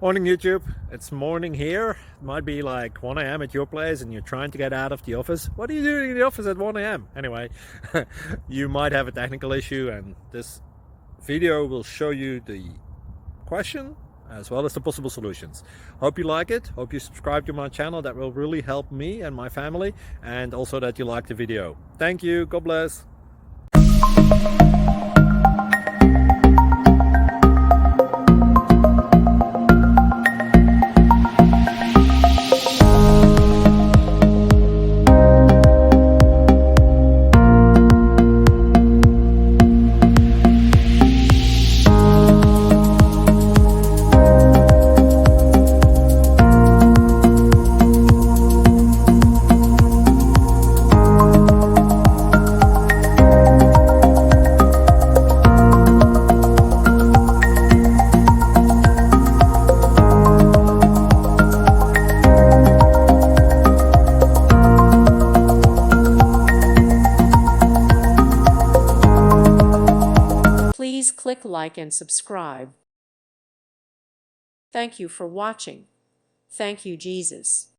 Morning YouTube, it's morning here. It might be like 1 a.m. at your place and you're trying to get out of the office. What are you doing in the office at 1 a.m? Anyway, you might have a technical issue and this video will show you the question as well as the possible solutions. Hope you like it, hope you subscribe to my channel. That will really help me and my family, and also that you like the video. Thank you, God bless. Please click like and subscribe. Thank you for watching. Thank you, Jesus.